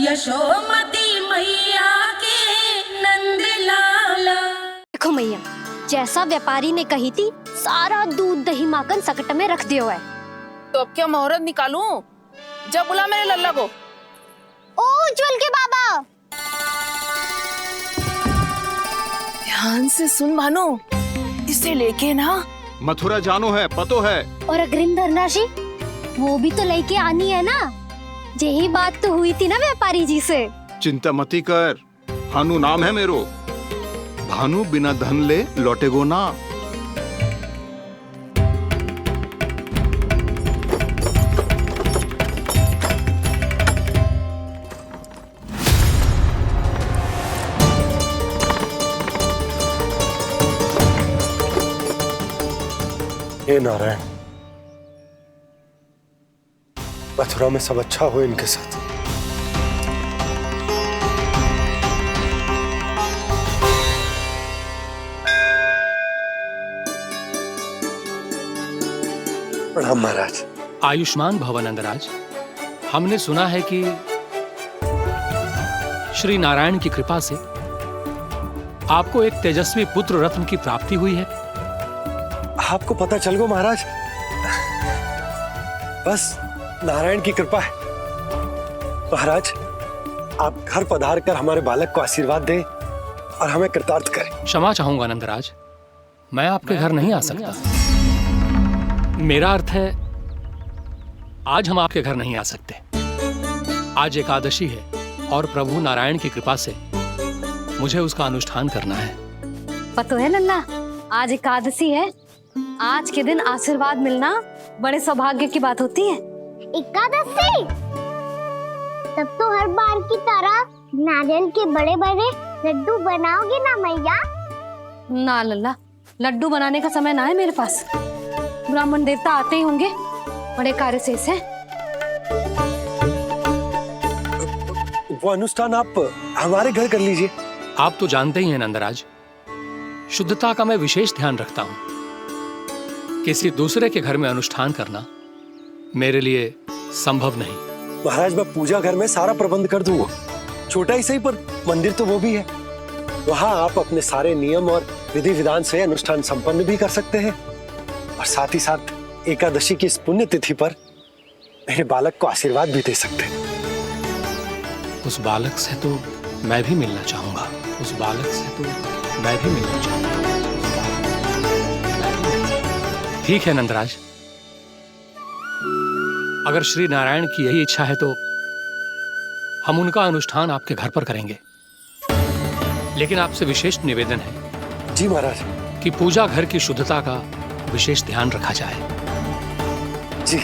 यशोमती मैया के नंद लाला। देखो मैया, जैसा व्यापारी ने कही थी सारा दूध दही माखन सकट में रख दियो है। तो अब क्या मुहूर्त निकालूं? जब बुला मेरे लल्ला को। ओ उज्जवल के बाबा, ध्यान से सुन भानु, इसे लेके ना मथुरा जानो है, पतो है। और अग्रिम धनराशि वो भी तो लेके आनी है ना। यही बात तो हुई थी ना व्यापारी जी से। चिंता मती कर, भानु नाम है मेरो। भानु बिना धन ले लौटेगो ना। हे नारायण, मथुरा में सब अच्छा हो इनके साथ। प्रणाम महाराज। आयुष्मान भव नंदराज। हमने सुना है कि श्री नारायण की कृपा से आपको एक तेजस्वी पुत्र रत्न की प्राप्ति हुई है। आपको पता चल गो महाराज, बस नारायण की कृपा है। महाराज, आप घर पधार कर हमारे बालक को आशीर्वाद दें और हमें कृतार्थ करें। क्षमा चाहूंगा नंदराज, मैं आपके घर नहीं आ सकता। मेरा अर्थ है, आज हम आपके घर नहीं आ सकते। आज एकादशी है और प्रभु नारायण की कृपा से मुझे उसका अनुष्ठान करना है। पतो है लल्ला, आज एकादशी है। आज के दिन आशीर्वाद मिलना बड़े सौभाग्य की बात होती है। एकादशी? तब तो हर बार की तरह नारियल के बड़े बड़े लड्डू बनाओगे ना मैया? ना लल्ला, लड्डू बनाने का समय ना है मेरे पास। ब्राह्मण देवता आते ही होंगे, बड़े कार्य शेष है। वो अनुष्ठान आप हमारे घर कर लीजिए। आप तो जानते ही हैं नंदराज, शुद्धता का मैं विशेष ध्यान रखता हूं। किसी दूसरे के घर में अनुष्ठान करना मेरे लिए संभव नहीं। महाराज, मैं पूजा घर में सारा प्रबंध कर दूंगा। छोटा ही सही, पर मंदिर तो वो भी है। वहां आप अपने सारे नियम और विधि विधान से अनुष्ठान संपन्न भी कर सकते हैं और साथ ही साथ एकादशी की इस पुण्य तिथि पर मेरे बालक को आशीर्वाद भी दे सकते हैं। उस बालक से तो मैं भी मिलना चाहूंगा। उस बालक से तो मैं भी मिलना चाहूंगा। ठीक है नंदराज, अगर श्री नारायण की यही इच्छा है तो हम उनका अनुष्ठान आपके घर पर करेंगे। लेकिन आपसे विशेष निवेदन है। जी महाराज। कि पूजा घर की शुद्धता का विशेष ध्यान रखा जाए। जी।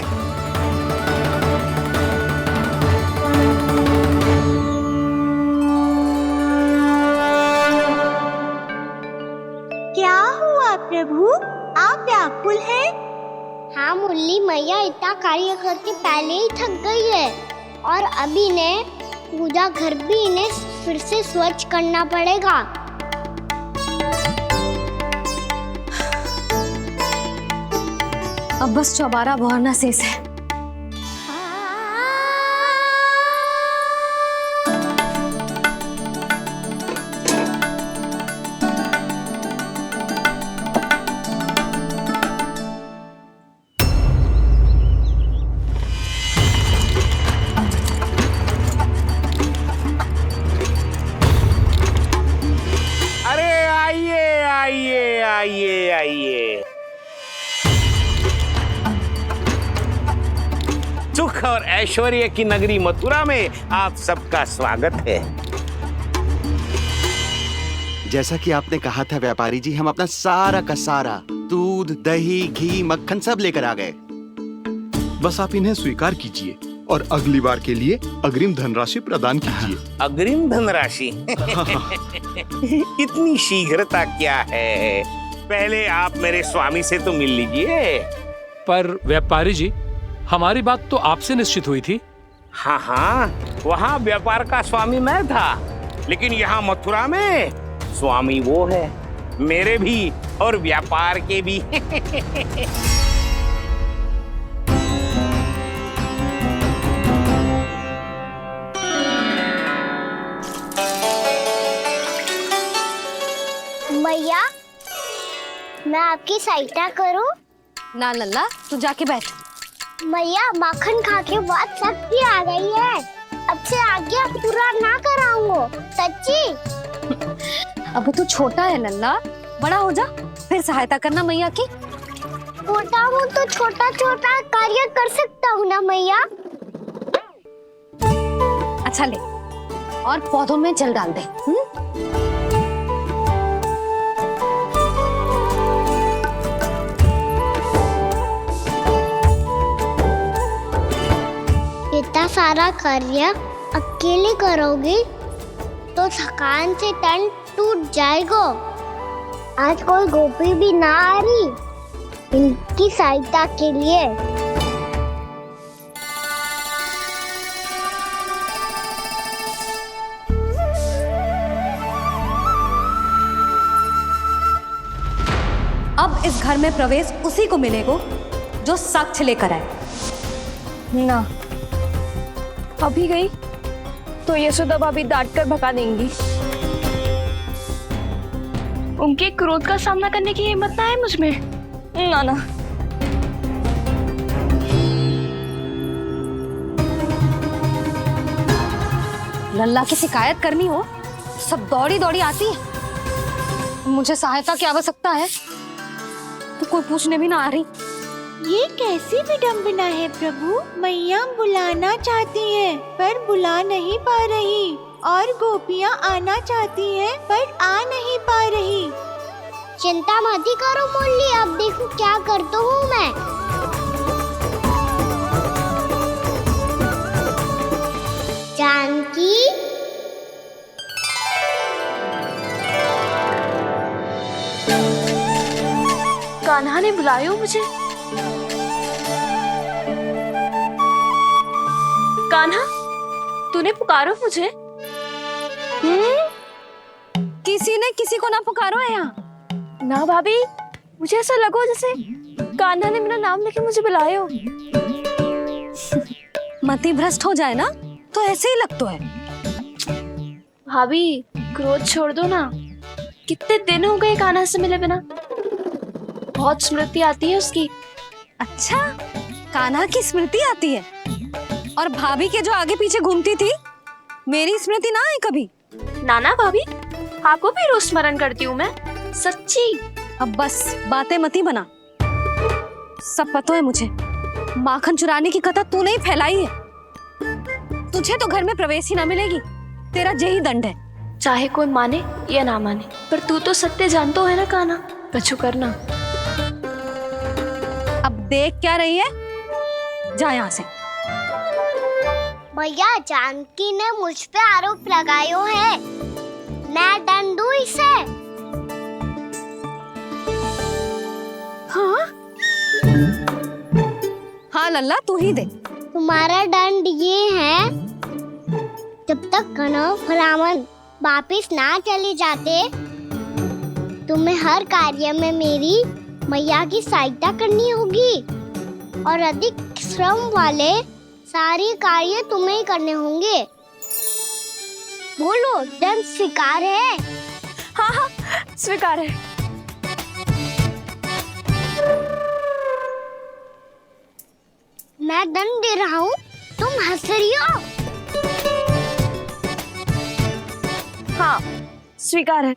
क्या हुआ प्रभु, आप व्याकुल हैं? हाँ मुरली मैया इतना कार्य करके पहले ही थक गई है और अभी ने पूजा घर भी इन्हें फिर से स्वच्छ करना पड़ेगा। अब बस चौबारा बहाना शेष है। आइए। सुख और ऐश्वर्य की नगरी मथुरा में आप सबका स्वागत है। जैसा कि आपने कहा था व्यापारी जी, हम अपना सारा का सारा दूध दही घी मक्खन सब लेकर आ गए। बस आप इन्हें स्वीकार कीजिए और अगली बार के लिए अग्रिम धनराशि प्रदान कीजिए। अग्रिम धनराशि? इतनी शीघ्रता क्या है? पहले आप मेरे स्वामी से तो मिल लीजिए। पर व्यापारी जी, हमारी बात तो आपसे निश्चित हुई थी। हाँ, वहाँ व्यापार का स्वामी मैं था, लेकिन यहाँ मथुरा में स्वामी वो है, मेरे भी और व्यापार के भी। मैया, मैं आपकी सहायता करूं? ना लल्ला, तू जाके बैठ। मैया, माखन खा के बहुत शक्ति आ गई है। अब से आगे पूरा ना कराऊंगा, सच्ची। अब तू छोटा है लल्ला, बड़ा हो जा फिर सहायता करना मैया की। छोटा हूँ तो छोटा छोटा कार्य कर सकता हूँ ना मैया। अच्छा ले, और पौधों में जल डाल दे। इतना सारा कार्य अकेले करोगे तो थकान से तन टूट जाएगा। आज कोई गोपी भी ना आ रही इनकी सहायता के लिए। अब इस घर में प्रवेश उसी को मिलेगा जो साक्ष्य लेकर आए। ना, अभी गई तो यशोदा भाभी डांट कर भगा देंगी। उनके क्रोध का सामना करने की हिम्मत ना है मुझ में। ना ना, लल्ला की शिकायत करनी हो सब दौड़ी दौड़ी आती है। मुझे सहायता की आवश्यकता है तो कोई पूछने भी ना आ रही। ये कैसी विडंबना है प्रभु। मैया बुलाना चाहती हैं पर बुला नहीं पा रही, और गोपियाँ आना चाहती हैं पर आ नहीं पा रही। चिंता मत ही करो मुरली, अब देखो क्या करता हूँ मैं। जानकी, कान्हा ने बुलाया मुझे। कान्हा, तूने पुकारो मुझे। किसी ने किसी को ना पुकारो है यहाँ। ना भाभी, मुझे ऐसा लगो जैसे कान्हा ने मेरा नाम लेके मुझे बुलाया हो। मति भ्रष्ट हो जाए ना तो ऐसे ही लगता है। भाभी, क्रोध छोड़ दो ना। कितने दिन हो गए कान्हा से मिले बिना। बहुत स्मृति आती है उसकी। अच्छा, कान्हा की स्मृति आती है और भाभी के जो आगे पीछे घूमती थी मेरी स्मृति ना आई कभी। नाना भाभी, आपको भी रोज स्मरण करती हूँ मैं, सच्ची। अब बस बातें मती बना। सब पता है मुझे, माखन चुराने की कथा तूने ही फैलाई है। तुझे तो घर में प्रवेश ही ना मिलेगी, तेरा यही दंड है। चाहे कोई माने या ना माने, पर तू तो सत्य जानतो है ना कान्हा। कछु करना। अब देख क्या रही है, जा यहाँ से। भैया, जानकी ने मुझ पे आरोप लगायो है, मैं दंड दूं इसे। हाँ हाँ लल्ला, तू ही दे। तुम्हारा दंड ये है, जब तक कनव ब्राह्मण वापिस ना चले जाते तुम्हें हर कार्य में मेरी मैया की सहायता करनी होगी, और अधिक श्रम वाले सारे कार्य तुम्हें ही करने होंगे। बोलो, दंड स्वीकार है? हाँ हाँ, स्वीकार है। मैं दंड दे रहा हूँ, तुम हंस रही हो। हाँ, स्वीकार है।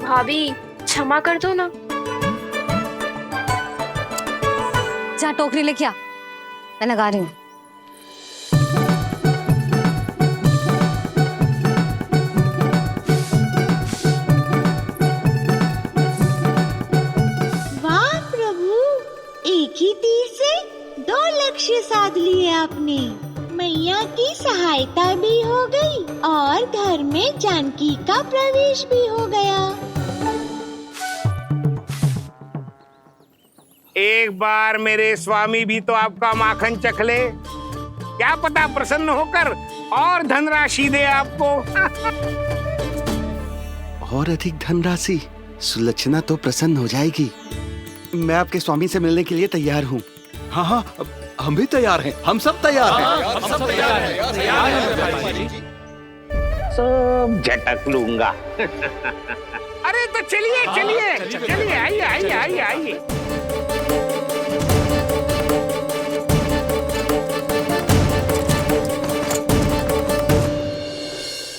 भाभी, क्षमा कर दो ना। जा टोकरी लेके आ, मैं लगा रही हूँ। वाह प्रभु, एक ही तीर से 2 लक्ष्य साध लिए आपने। मैया की सहायता भी हो गई और घर में जानकी का प्रवेश भी हो गया। एक बार मेरे स्वामी भी तो आपका माखन चख ले, क्या पता प्रसन्न होकर और धनराशि दे आपको। और अधिक धनराशि, सुलक्षणा तो प्रसन्न हो जाएगी। मैं आपके स्वामी से मिलने के लिए तैयार हूँ। हाँ हाँ, हम भी तैयार हैं, हम सब तैयार हैं। हम सब तैयार हैं, तैयार हैं व्यापारी जी। सब झटक लूंगा। अरे तो चलिए चलिए चलिए, आइए आइए आइए आइए।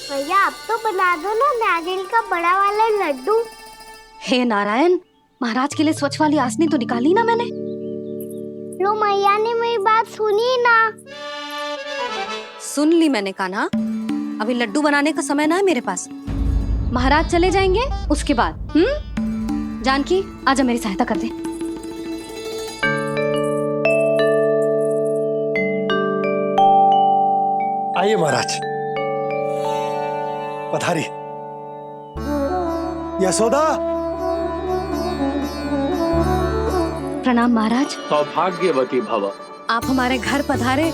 भैया आप तो बना दो ना नारियल का बड़ा वाला लड्डू। हे नारायण, महाराज के लिए स्वच्छ वाली आसनी तो निकाली ना मैंने। लो मैया ने मेरी बात सुनी ना। सुन ली मैंने कान्हा, अभी लड्डू बनाने का समय ना है मेरे पास। महाराज चले जाएंगे उसके बाद। जानकी आजा मेरी सहायता कर दे। आइए महाराज, पधारी। यशोदा। प्रणाम महाराज। सौभाग्यवती भव। आप हमारे घर पधारे,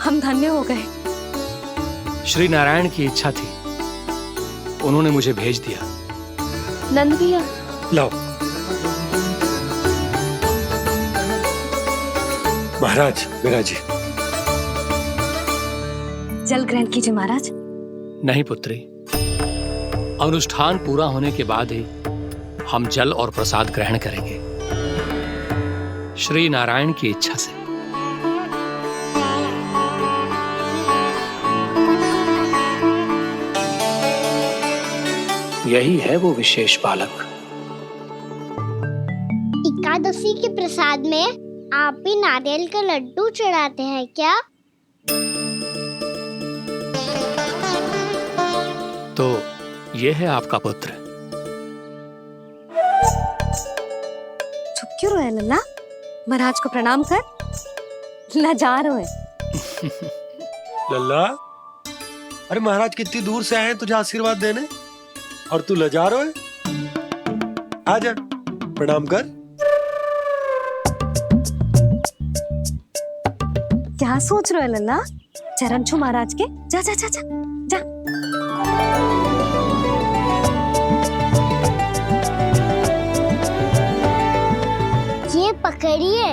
हम धन्य हो गए। श्री नारायण की इच्छा थी, उन्होंने मुझे भेज दिया। नंद भैया लाओ। महाराज विराजी। जल ग्रहण कीजिए महाराज। नहीं पुत्री, अनुष्ठान पूरा होने के बाद ही हम जल और प्रसाद ग्रहण करेंगे, श्री नारायण की इच्छा से। यही है वो विशेष बालक। एकादशी के प्रसाद में आप भी नारियल का लड्डू चढ़ाते हैं क्या? तो ये है आपका पुत्र। चुप क्यों रोए लल्ला? महाराज को प्रणाम कर। लजा रोए। लल्ला, अरे महाराज कितनी दूर से आए हैं तुझे आशीर्वाद देने, और तू लजा रहा है? आजा प्रणाम कर। क्या सोच रहे हो लल्ला? चरण छू महाराज के। जा जा जा जा जा। ये पकड़िए।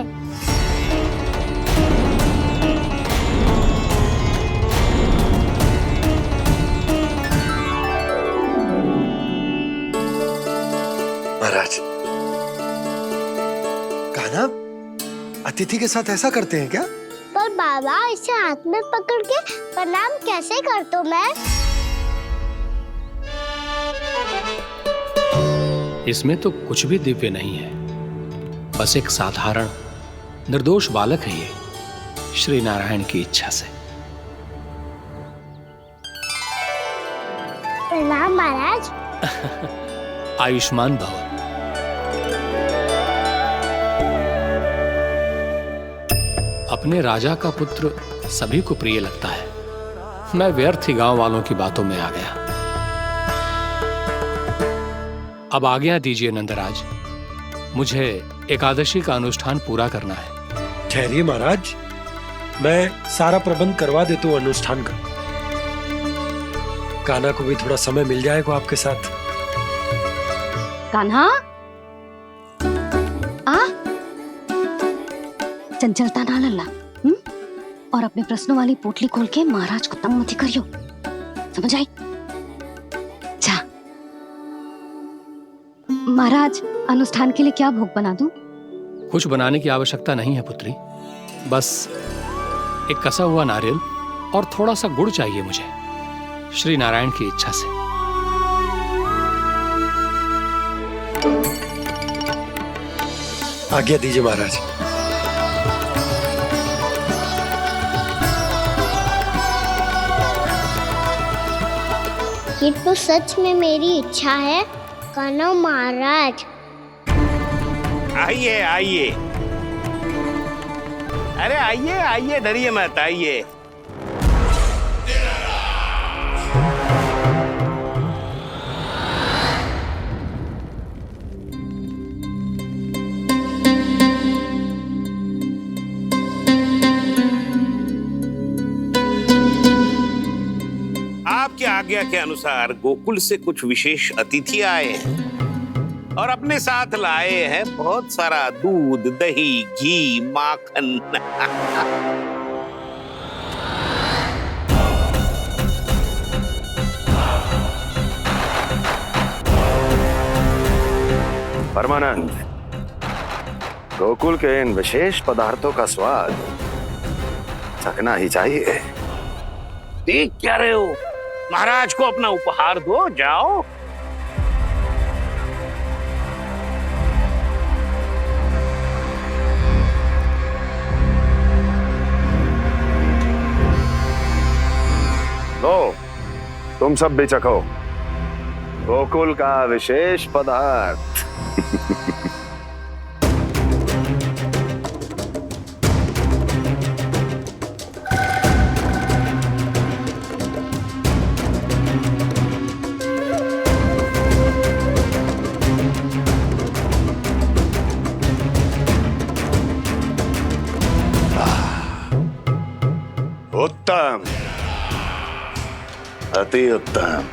महाराज, कान्हा अतिथि के साथ ऐसा करते हैं क्या? पर बाबा इसे हाथ में पकड़ के प्रणाम कैसे करता हूँ मैं? इसमें तो कुछ भी दिव्य नहीं है, बस एक साधारण निर्दोष बालक है ये, श्री नारायण की इच्छा से। प्रणाम महाराज। आयुष्मान भव। अपने राजा का पुत्र सभी को प्रिय लगता है। मैं व्यर्थ ही गांव वालों की बातों में आ गया। अब आज्ञा दीजिए नंदराज, मुझे एकादशी का अनुष्ठान पूरा करना है। ठहरिए महाराज, मैं सारा प्रबंध करवा देता हूँ अनुष्ठान का। कान्हा को भी थोड़ा समय मिल जाएगा आपके साथ। कान्हा आ, चंचलता ना लल्ला। और अपने प्रश्नों वाली पोटली खोल के महाराज को तंग मत करियो, समझ आई? जा। महाराज, अनुष्ठान के लिए क्या भोग बना दूं? कुछ बनाने की आवश्यकता नहीं है पुत्री, बस एक कसा हुआ नारियल और थोड़ा सा गुड़ चाहिए मुझे, श्री नारायण की इच्छा से। आज्ञा दीजिए महाराज। ये तो सच में मेरी इच्छा है कान्हा महाराज। आइए आइए, अरे आइए आइए, डरिए मत, आइए। आपकी आज्ञा के अनुसार गोकुल से कुछ विशेष अतिथि आए हैं और अपने साथ लाए हैं बहुत सारा दूध, दही, घी, माखन। परमानंद, गोकुल के इन विशेष पदार्थों का स्वाद चखना ही चाहिए। देख क्या रहे हो? महाराज को अपना उपहार दो, जाओ। लो, तुम सब भी चखो गोकुल का विशेष पदार्थ। उत्तम, अति उत्तम।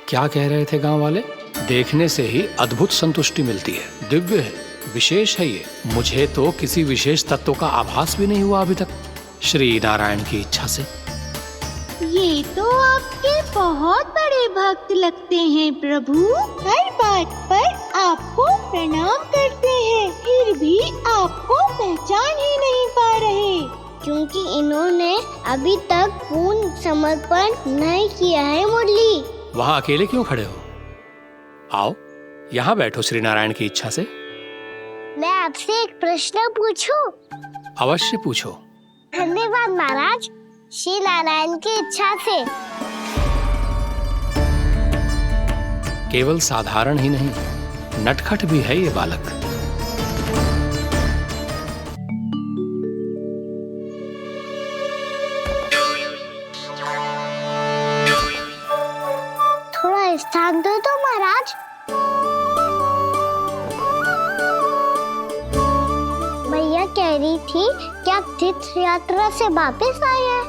क्या कह रहे थे गांव वाले? देखने से ही अद्भुत संतुष्टि मिलती है, दिव्य है, विशेष है ये। मुझे तो किसी विशेष तत्व का आभास भी नहीं हुआ अभी तक, श्री नारायण की इच्छा से। ये तो आपके बहुत बड़े भक्त लगते हैं प्रभु। हर बात पर आपको प्रणाम करते हैं, फिर भी आपको पहचान ही नहीं पा रहे। क्योंकि इन्होंने अभी तक पूर्ण समर्पण नहीं किया है मुरली। वहां अकेले क्यों खड़े हो? आओ यहाँ बैठो श्री नारायण की इच्छा से। मैं आपसे एक प्रश्न पूछूं? अवश्य पूछो। धन्यवाद महाराज, श्री नारायण की इच्छा से। केवल साधारण ही नहीं, नटखट भी है ये बालक। थोड़ा स्थान दो तो महाराज। भैया कह रही थी कि आप तीर्थ यात्रा से वापस आए हैं।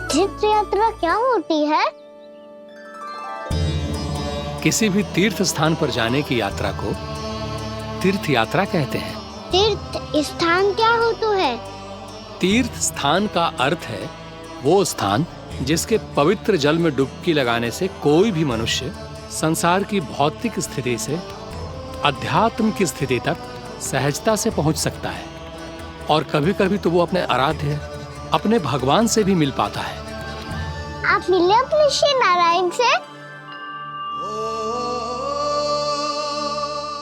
तीर्थ यात्रा क्या होती है? किसी भी तीर्थ स्थान पर जाने की यात्रा को तीर्थ यात्रा कहते हैं। तीर्थ स्थान क्या होता है? तीर्थ स्थान का अर्थ है वो स्थान जिसके पवित्र जल में डुबकी लगाने से कोई भी मनुष्य संसार की भौतिक स्थिति से अध्यात्म की स्थिति तक सहजता से पहुंच सकता है, और कभी कभी तो वो अपने आराध्य, अपने भगवान से भी मिल पाता है। आप मिले अपने श्री नारायण से?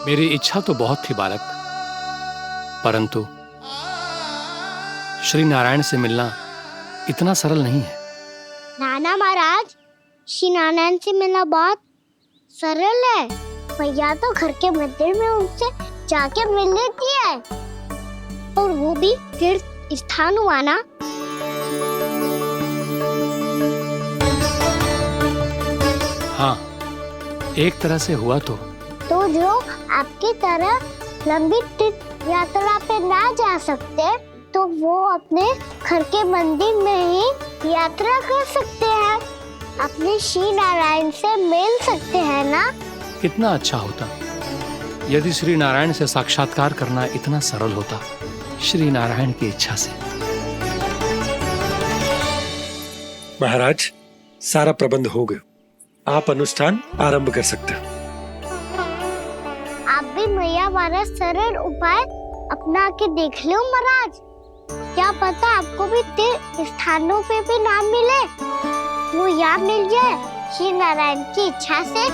मेरी इच्छा तो बहुत थी बालक, परंतु श्री नारायण से मिलना इतना सरल नहीं है। नाना महाराज, श्री नारायण से मिलना बहुत सरल है। भैया तो घर के मंदिर में उनसे जाके मिल लेती है, और वो भी तीर्थ स्थान हुआ ना। हाँ, एक तरह से हुआ तो जो आपकी तरह लंबी तीर्थ यात्रा पे ना जा सकते, तो वो अपने घर के मंदिर में ही यात्रा कर सकते हैं, अपने श्री नारायण से मिल सकते हैं ना। कितना अच्छा होता यदि श्री नारायण से साक्षात्कार करना इतना सरल होता, श्री नारायण की इच्छा से। महाराज, सारा प्रबंध हो गया, आप अनुष्ठान आरंभ कर सकते हैं। आप भी मैया वाला सरल उपाय अपना के देख लो महाराज। क्या पता आपको भी तीर्थ स्थानों पे भी नाम मिले, वो यहाँ मिल जाए श्री नारायण की इच्छा से।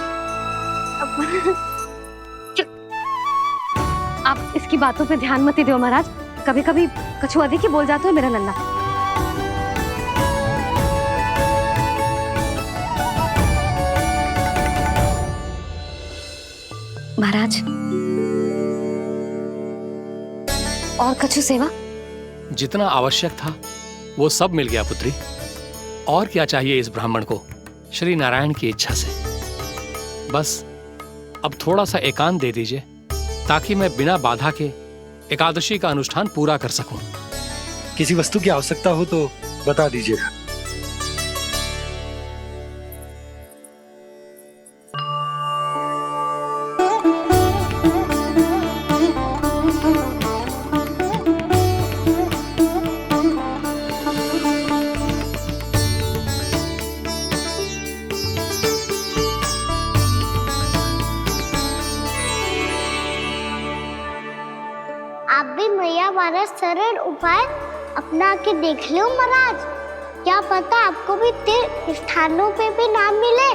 आप इसकी बातों पे ध्यान मत दो महाराज, कभी कभी कछु अधिक ही बोल जाते हो मेरा लल्ला। महाराज, और कछु सेवा? जितना आवश्यक था वो सब मिल गया पुत्री। और क्या चाहिए इस ब्राह्मण को श्री नारायण की इच्छा से। बस अब थोड़ा सा एकांत दे दीजिए ताकि मैं बिना बाधा के एकादशी का अनुष्ठान पूरा कर सकूं। किसी वस्तु की आवश्यकता हो तो बता दीजिएगा। आप भी मैया वाला सरल उपाय अपना के देख लो महाराज। क्या पता आपको भी तीर्थ स्थानों पे भी नाम मिले,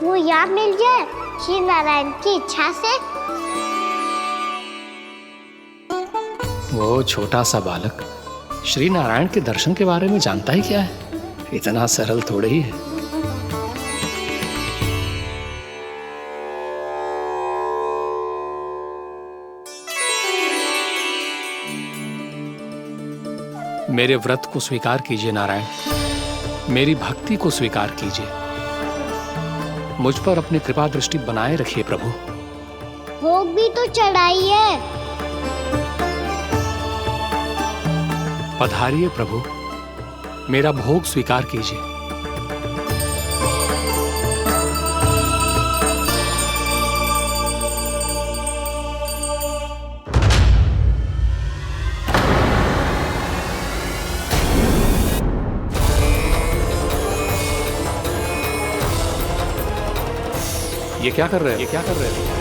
वो यहाँ मिल जाए श्री नारायण की इच्छा से। वो छोटा सा बालक श्री नारायण के दर्शन के बारे में जानता ही क्या है? इतना सरल थोड़े ही है। मेरे व्रत को स्वीकार कीजिए नारायण, मेरी भक्ति को स्वीकार कीजिए। मुझ पर अपनी कृपा दृष्टि बनाए रखिए प्रभु। भोग भी तो चढ़ाइए। पधारिए प्रभु, मेरा भोग स्वीकार कीजिए। ये क्या कर रहे हैं?